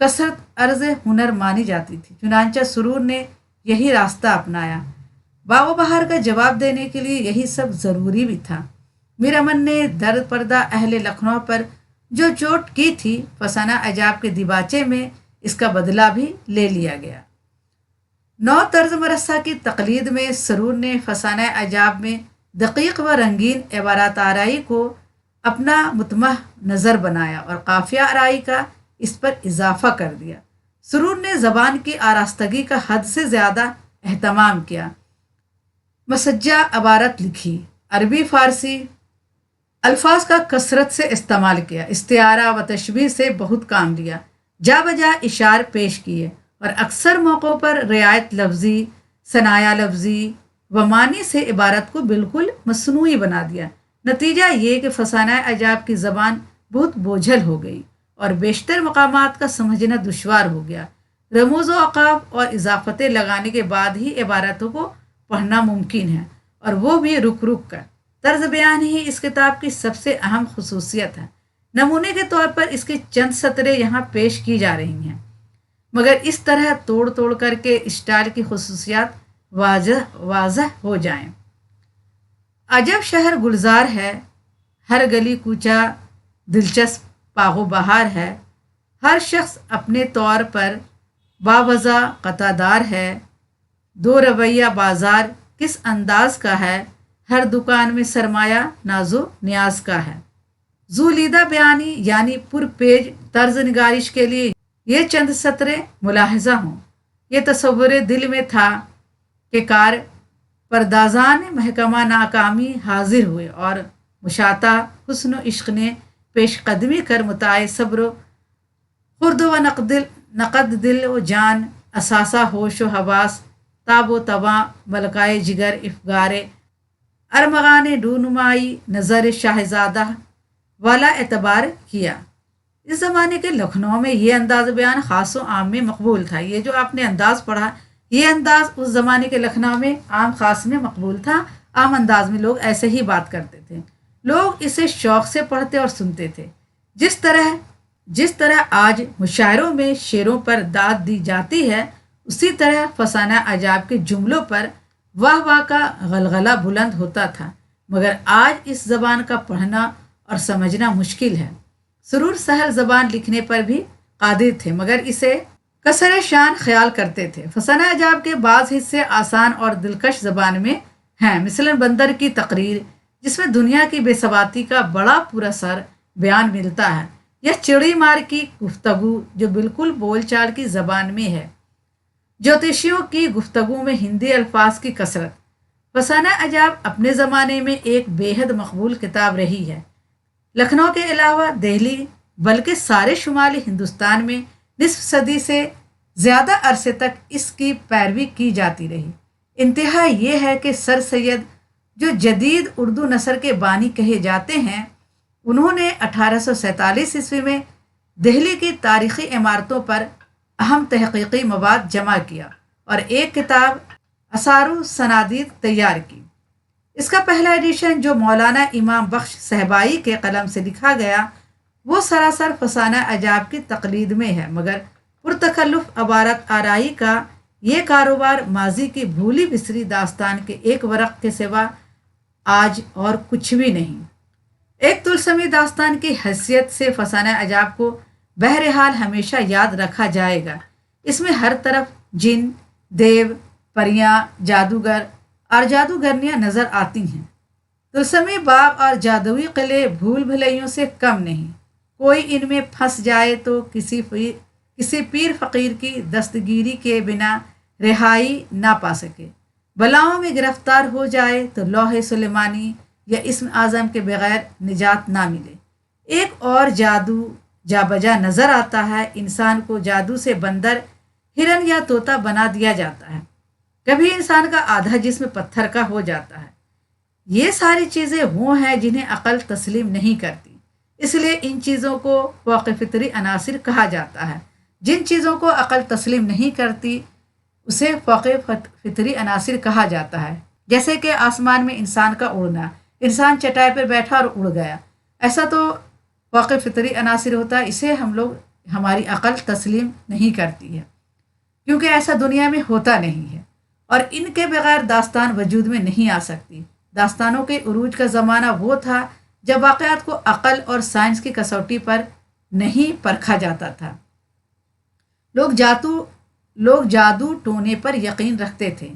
کثرت عرض ہنر مانی جاتی تھی۔ چنانچہ سرور نے یہی راستہ اپنایا۔ باغ و بہار کا جواب دینے کے لیے یہی سب ضروری بھی تھا۔ میر امن نے درد پردہ اہل لکھنؤ پر جو چوٹ کی تھی، فسانہ عجاب کے دیباچے میں اس کا بدلہ بھی لے لیا گیا۔ نو طرز مرثہ کی تقلید میں سرور نے فسانہ عجاب میں دقیق و رنگین عبارات آرائی کو اپنا متمح نظر بنایا اور قافیہ آرائی کا اس پر اضافہ کر دیا۔ سرور نے زبان کی آراستگی کا حد سے زیادہ اہتمام کیا۔ مسجع عبارت لکھی، عربی فارسی الفاظ کا کثرت سے استعمال کیا، استعارہ و تشبیہ سے بہت کام لیا، جا بجا اشعار پیش کیے اور اکثر موقعوں پر رعایت لفظی، ثنایا لفظی و معنی سے عبارت کو بالکل مصنوعی بنا دیا۔ نتیجہ یہ کہ فسانہ عجاب کی زبان بہت بوجھل ہو گئی اور بیشتر مقامات کا سمجھنا دشوار ہو گیا۔ رموز و اوقاف اور اضافتیں لگانے کے بعد ہی عبارتوں کو پڑھنا ممکن ہے، اور وہ بھی رک رک کر۔ طرز بیان ہی اس کتاب کی سب سے اہم خصوصیت ہے۔ نمونے کے طور پر اس کی چند سطریں یہاں پیش کی جا رہی ہیں، مگر اس طرح توڑ توڑ کر کے اسٹائل کی خصوصیات واضح ہو جائیں۔ عجب شہر گلزار ہے، ہر گلی کوچہ دلچسپ باغ و بہار ہے، ہر شخص اپنے طور پر باوضع قطع دار ہے، دو رویہ بازار کس انداز کا ہے، ہر دکان میں سرمایہ ناز و نیاز کا ہے۔ زولیدہ بیانی یعنی پر پیج طرز نگارش کے لیے یہ چند سطریں ملاحظہ ہوں۔ یہ تصور دل میں تھا کہ کار پردازان محکمہ ناکامی حاضر ہوئے اور مشاطہ حسن و عشق نے پیش قدمی کر متاع صبر و خرد و نقد دل و جان، اساسہ ہوش و حواس، تاب و تواں ملکائے جگر افگار ارمغان ڈونمائی نظر شاہزادہ والا اعتبار کیا۔ اس زمانے کے لکھنؤ میں یہ انداز بیان خاص و عام میں مقبول تھا۔ یہ جو آپ نے انداز پڑھا، یہ انداز اس زمانے کے لکھنؤ میں عام خاص میں مقبول تھا۔ عام انداز میں لوگ ایسے ہی بات کرتے تھے، لوگ اسے شوق سے پڑھتے اور سنتے تھے۔ جس طرح آج مشاعروں میں شعروں پر داد دی جاتی ہے، اسی طرح فسانہ عجاب کے جملوں پر واہ واہ کا غلغلہ بلند ہوتا تھا، مگر آج اس زبان کا پڑھنا اور سمجھنا مشکل ہے۔ سرور سہل زبان لکھنے پر بھی قادر تھے، مگر اسے کثر شان خیال کرتے تھے۔ فسانہ عجاب کے بعض حصے آسان اور دلکش زبان میں ہیں، مثلاً بندر کی تقریر، جس میں دنیا کی بے ثباتی کا بڑا پورا سر بیان ملتا ہے، یا چڑی مار کی گفتگو جو بالکل بول چال کی زبان میں ہے۔ جوتشیوں کی گفتگو میں ہندی الفاظ کی کثرت۔ فسانہ عجاب اپنے زمانے میں ایک بے حد مقبول کتاب رہی ہے۔ لکھنؤ کے علاوہ دہلی بلکہ سارے شمالی ہندوستان میں نصف صدی سے زیادہ عرصے تک اس کی پیروی کی جاتی رہی۔ انتہا یہ ہے کہ سر سید جو جدید اردو نثر کے بانی کہے جاتے ہیں، انہوں نے 1847 عیسوی میں دہلی کی تاریخی عمارتوں پر اہم تحقیقی مواد جمع کیا اور ایک کتاب آثار و سنادید تیار کی۔ اس کا پہلا ایڈیشن جو مولانا امام بخش صہبائی کے قلم سے لکھا گیا، وہ سراسر فسانہ عجاب کی تقلید میں ہے، مگر پرتکلف عبارت آرائی کا یہ کاروبار ماضی کی بھولی بسری داستان کے ایک ورق کے سوا آج اور کچھ بھی نہیں۔ ایک طلسمی داستان کی حیثیت سے فسانہ عجاب کو بہرحال ہمیشہ یاد رکھا جائے گا۔ اس میں ہر طرف جن، دیو، پریاں، جادوگر اور جادوگرنیاں نظر آتی ہیں۔ طلسمی باغ اور جادوئی قلعے بھول بھلائیوں سے کم نہیں۔ کوئی ان میں پھنس جائے تو کسی پیر فقیر کی دستگیری کے بنا رہائی نہ پا سکے۔ بلاؤں میں گرفتار ہو جائے تو لوح سلیمانی یا اسم اعظم کے بغیر نجات نہ ملے۔ ایک اور جادو جا بجا نظر آتا ہے، انسان کو جادو سے بندر، ہرن یا طوطا بنا دیا جاتا ہے، کبھی انسان کا آدھا جسم پتھر کا ہو جاتا ہے۔ یہ ساری چیزیں وہ ہیں جنہیں عقل تسلیم نہیں کرتی، اس لیے ان چیزوں کو فوق فطری عناصر کہا جاتا ہے۔ جن چیزوں کو عقل تسلیم نہیں کرتی اسے فوق فطری عناصر کہا جاتا ہے، جیسے کہ آسمان میں انسان کا اڑنا، انسان چٹائی پر بیٹھا اور اڑ گیا، ایسا تو فوق فطری عناصر ہوتا ہے، اسے ہم لوگ ہماری عقل تسلیم نہیں کرتی ہے، کیونکہ ایسا دنیا میں ہوتا نہیں ہے، اور ان کے بغیر داستان وجود میں نہیں آ سکتی۔ داستانوں کے عروج کا زمانہ وہ تھا جب واقعات کو عقل اور سائنس کی کسوٹی پر نہیں پرکھا جاتا تھا۔ لوگ جادو لوگ جادو ٹونے پر یقین رکھتے تھے۔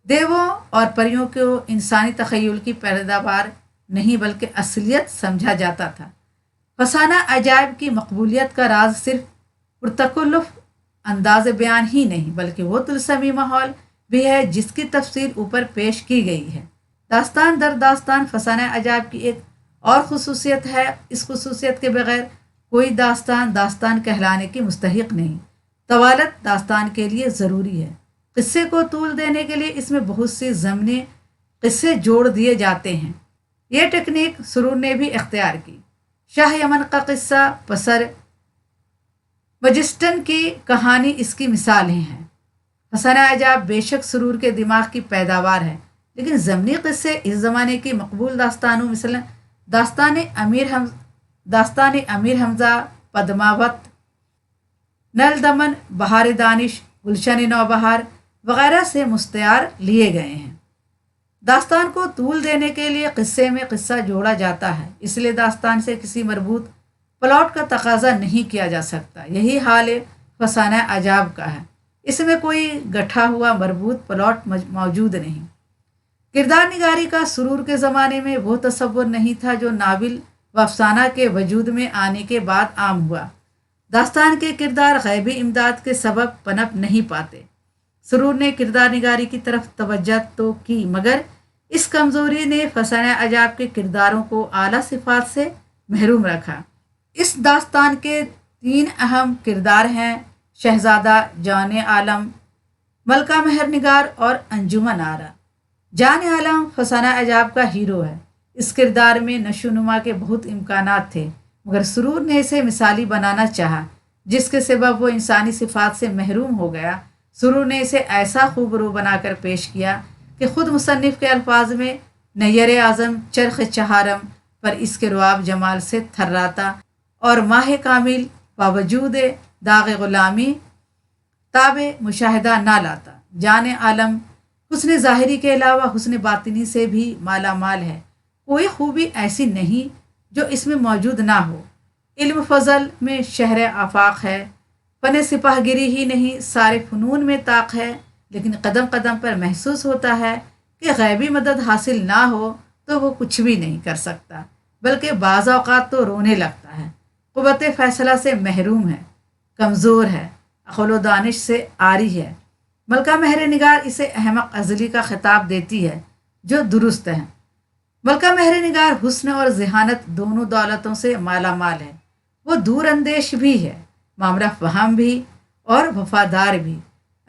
دیووں اور پریوں کو انسانی تخیل کی پیداوار نہیں بلکہ اصلیت سمجھا جاتا تھا۔ فسانہ عجائب کی مقبولیت کا راز صرف پرتکلف انداز بیان ہی نہیں بلکہ وہ طلسمی ماحول بھی ہے جس کی تفصیل اوپر پیش کی گئی ہے۔ داستان در داستان فسانہ عجائب کی ایک اور خصوصیت ہے۔ اس خصوصیت کے بغیر کوئی داستان داستان کہلانے کی مستحق نہیں۔ طوالت داستان کے لیے ضروری ہے۔ قصے کو طول دینے کے لیے اس میں بہت سی ضمنی قصے جوڑ دیے جاتے ہیں۔ یہ ٹیکنیک سرور نے بھی اختیار کی۔ شاہ یمن کا قصہ پسر بجسٹن کی کہانی اس کی مثالیں ہیں۔ فسانہ عجائب بے شک سرور کے دماغ کی پیداوار ہے، لیکن ضمنی قصے اس زمانے کی مقبول داستانوں مثلا داستان امیر حمزہ، پدماوت، نل دمن، بہار دانش، گلشن نوبہار وغیرہ سے مستعار لیے گئے ہیں۔ داستان کو طول دینے کے لیے قصے میں قصہ جوڑا جاتا ہے، اس لیے داستان سے کسی مربوط پلاٹ کا تقاضا نہیں کیا جا سکتا۔ یہی حال فسانہ عجائب کا ہے، اس میں کوئی گٹھا ہوا مربوط پلاٹ موجود نہیں۔ کردار نگاری کا سرور کے زمانے میں وہ تصور نہیں تھا جو ناول و افسانہ کے وجود میں آنے کے بعد عام ہوا۔ داستان کے کردار غیبی امداد کے سبب پنپ نہیں پاتے۔ سرور نے کردار نگاری کی طرف توجہ تو کی، مگر اس کمزوری نے فسانہ عجائب کے کرداروں کو اعلیٰ صفات سے محروم رکھا۔ اس داستان کے 3 اہم کردار ہیں: شہزادہ، جان عالم، ملکہ مہر نگار اور انجمن آرا۔ جان عالم فسانہ عجائب کا ہیرو ہے۔ اس کردار میں نشو نما کے بہت امکانات تھے، مگر سرور نے اسے مثالی بنانا چاہا، جس کے سبب وہ انسانی صفات سے محروم ہو گیا۔ سرور نے اسے ایسا خوبرو بنا کر پیش کیا کہ خود مصنف کے الفاظ میں نیر اعظم چرخ چہارم پر اس کے رواب جمال سے تھراتا اور ماہ کامل باوجود داغ غلامی تاب مشاہدہ نہ لاتا۔ جان عالم حسن ظاہری کے علاوہ حسن باطنی سے بھی مالا مال ہے۔ کوئی خوبی ایسی نہیں جو اس میں موجود نہ ہو۔ علم فضل میں شہر آفاق ہے، فن سپاہ گری ہی نہیں سارے فنون میں طاق ہے، لیکن قدم قدم پر محسوس ہوتا ہے کہ غیبی مدد حاصل نہ ہو تو وہ کچھ بھی نہیں کر سکتا، بلکہ بعض اوقات تو رونے لگتا ہے۔ قوت فیصلہ سے محروم ہے، کمزور ہے، عقل و دانش سے عاری ہے۔ ملکہ مہر نگار اسے احمق ازلی کا خطاب دیتی ہے، جو درست ہے۔ ملکہ مہر نگار حسن اور ذہانت دونوں دولتوں سے مالا مال ہے۔ وہ دور اندیش بھی ہے، معاملہ فہم بھی اور وفادار بھی۔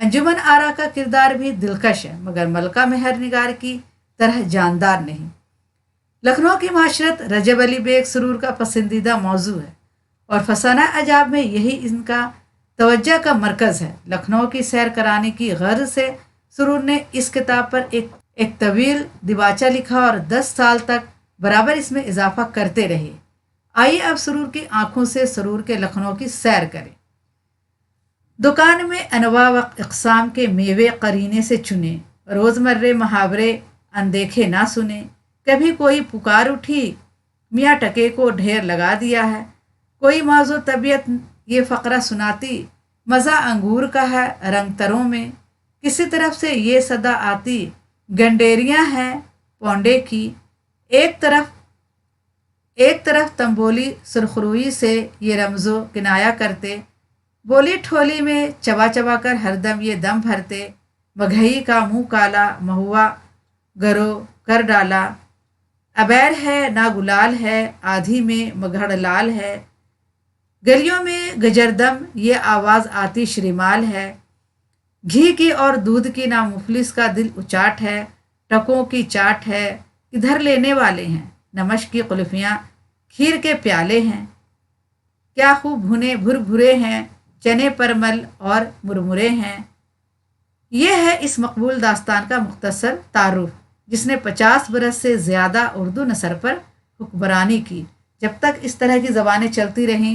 انجمن آرا کا کردار بھی دلکش ہے، مگر ملکہ مہر نگار کی طرح جاندار نہیں۔ لکھنؤ کی معاشرت رجب علی بیگ سرور کا پسندیدہ موضوع ہے، اور فسانہ عجائب میں یہی ان کا توجہ کا مرکز ہے۔ لکھنؤ کی سیر کرانے کی غرض سے سرور نے اس کتاب پر ایک طویل دیباچہ لکھا اور 10 سال تک برابر اس میں اضافہ کرتے رہے۔ آئیے اب سرور کی آنکھوں سے سرور کے لکھنؤ کی سیر کریں۔ دکان میں انواع و اقسام کے میوے قرینے سے چنے، روزمرہ محاورے اندیکھے نہ سنے۔ کبھی کوئی پکار اٹھی، میاں ٹکے کو ڈھیر لگا دیا ہے۔ کوئی موضوع طبیعت یہ فقرہ سناتی، مزہ انگور کا ہے رنگ تروں میں۔ کسی طرف سے یہ صدا آتی، گنڈیریاں ہیں پونڈے کی۔ ایک طرف تنبولی سرخروئی سے یہ رمز و کنایا کرتے، بولی ٹھولی میں چبا چبا کر ہر دم یہ دم بھرتے۔ مگہی کا منہ کالا مہوا گرو کر ڈالا، ابیر ہے نہ گلال ہے، آدھی میں مگھڑ لال ہے۔ گلیوں میں گجردم یہ آواز آتی شریمال ہے۔ گھی کی اور دودھ کی نہ مفلس کا دل اچاٹ ہے، ٹکوں کی چاٹ ہے کدھر لینے والے ہیں، نمش کی قلفیاں کھیر کے پیالے ہیں۔ کیا خوب بھنے بھر بھرے ہیں، چنے پرمل اور مرمرے ہیں۔ یہ ہے اس مقبول داستان کا مختصر تعارف، جس نے 50 برس سے زیادہ اردو نثر پر حکمرانی کی۔ جب تک اس طرح کی زبانیں چلتی رہیں،